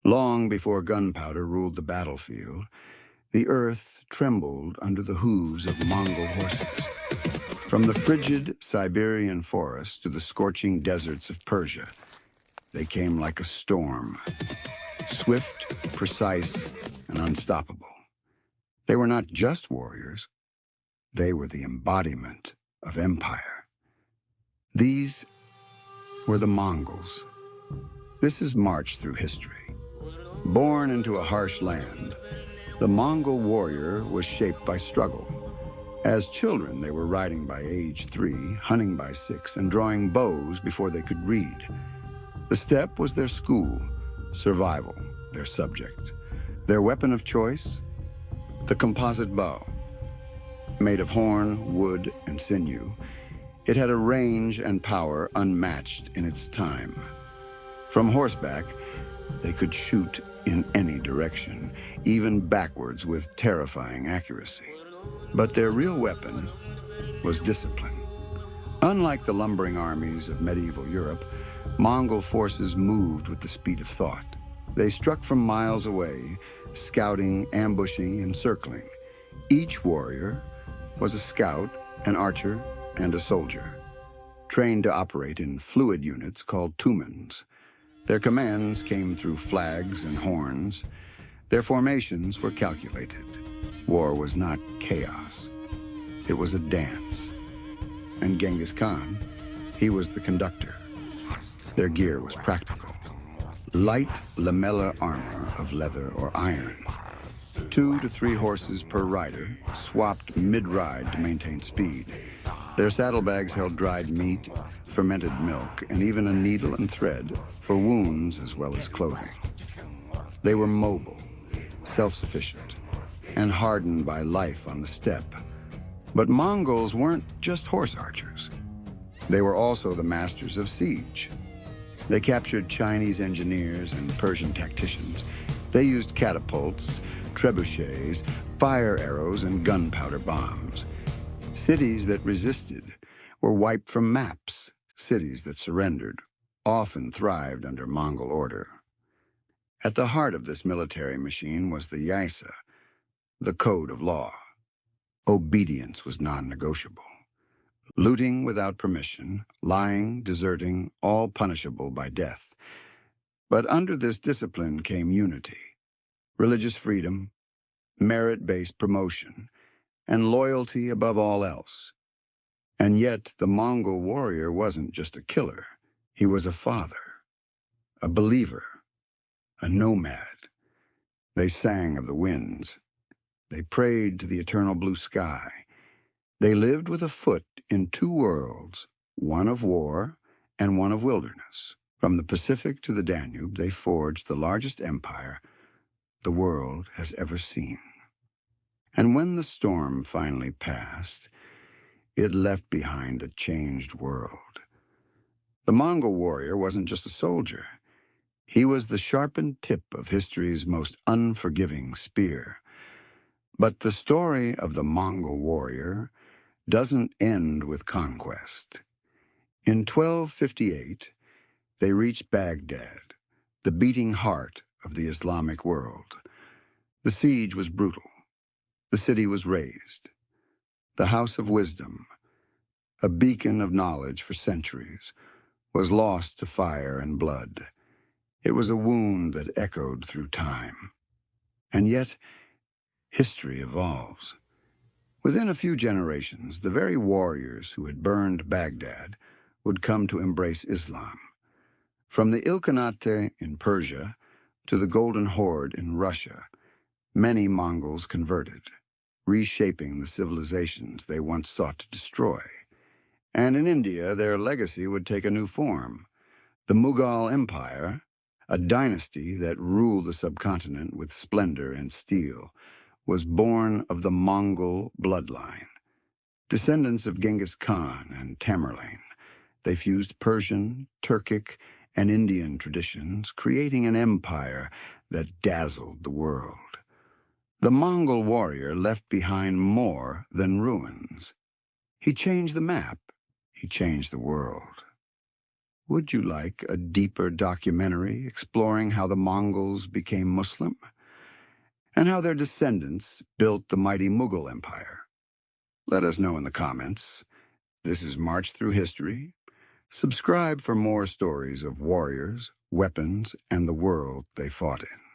Long before gunpowder ruled the battlefield, the earth trembled under the hooves of Mongol horses. From the frigid Siberian forests to the scorching deserts of Persia, they came like a storm, swift, precise, and unstoppable. They were not just warriors, they were the embodiment of empire. These were the Mongols. This is march through history. Born into a harsh land, the Mongol warrior was shaped by struggle. As children, they were riding by age 3, hunting by 6, and drawing bows before they could read. The steppe was their school, survival their subject. Their weapon of choice? The composite bow. Made of horn, wood, and sinew, it had a range and power unmatched in its time. From horseback, they could shoot in any direction, even backwards with terrifying accuracy. But their real weapon was discipline. Unlike the lumbering armies of medieval Europe, Mongol forces moved with the speed of thought. They struck from miles away, scouting, ambushing, and circling. Each warrior was a scout, an archer, and a soldier, trained to operate in fluid units called tumans. Their commands came through flags and horns. Their formations were calculated. War was not chaos. It was a dance. And Genghis Khan, he was the conductor. Their gear was practical. Light lamella armor of leather or iron. 2 to 3 horses per rider, swapped mid-ride to maintain speed. Their saddlebags held dried meat, fermented milk, and even a needle and thread for wounds as well as clothing. They were mobile, self-sufficient, and hardened by life on the steppe. But Mongols weren't just horse archers. They were also the masters of siege. They captured Chinese engineers and Persian tacticians. They used catapults, trebuchets, fire arrows, and gunpowder bombs. Cities that resisted were wiped from maps. Cities that surrendered often thrived under Mongol order. At the heart of this military machine was the Yassa, the code of law. Obedience was non-negotiable. Looting without permission, lying, deserting, all punishable by death. But under this discipline came unity, religious freedom, merit-based promotion, and loyalty above all else. And yet the Mongol warrior wasn't just a killer. He was a father, a believer, a nomad. They sang of the winds. They prayed to the eternal blue sky. They lived with a foot in 2 worlds, one of war and one of wilderness. From the Pacific to the Danube, they forged the largest empire the world has ever seen. And when the storm finally passed, it left behind a changed world. The Mongol warrior wasn't just a soldier. He was the sharpened tip of history's most unforgiving spear. But the story of the Mongol warrior doesn't end with conquest. In 1258, they reached Baghdad, the beating heart of the Islamic world. The siege was brutal. The city was razed. The House of Wisdom, a beacon of knowledge for centuries, was lost to fire and blood. It was a wound that echoed through time. And yet, history evolves. Within a few generations, the very warriors who had burned Baghdad would come to embrace Islam. From the Ilkhanate in Persia to the Golden Horde in Russia, many Mongols converted, reshaping the civilizations they once sought to destroy. And in India, their legacy would take a new form. The Mughal Empire, a dynasty that ruled the subcontinent with splendor and steel, was born of the Mongol bloodline. Descendants of Genghis Khan and Tamerlane, they fused Persian, Turkic, and Indian traditions, creating an empire that dazzled the world. The Mongol warrior left behind more than ruins. He changed the map. He changed the world. Would you like a deeper documentary exploring how the Mongols became Muslim and how their descendants built the mighty Mughal Empire? Let us know in the comments. This is March Through History. Subscribe for more stories of warriors, weapons, and the world they fought in.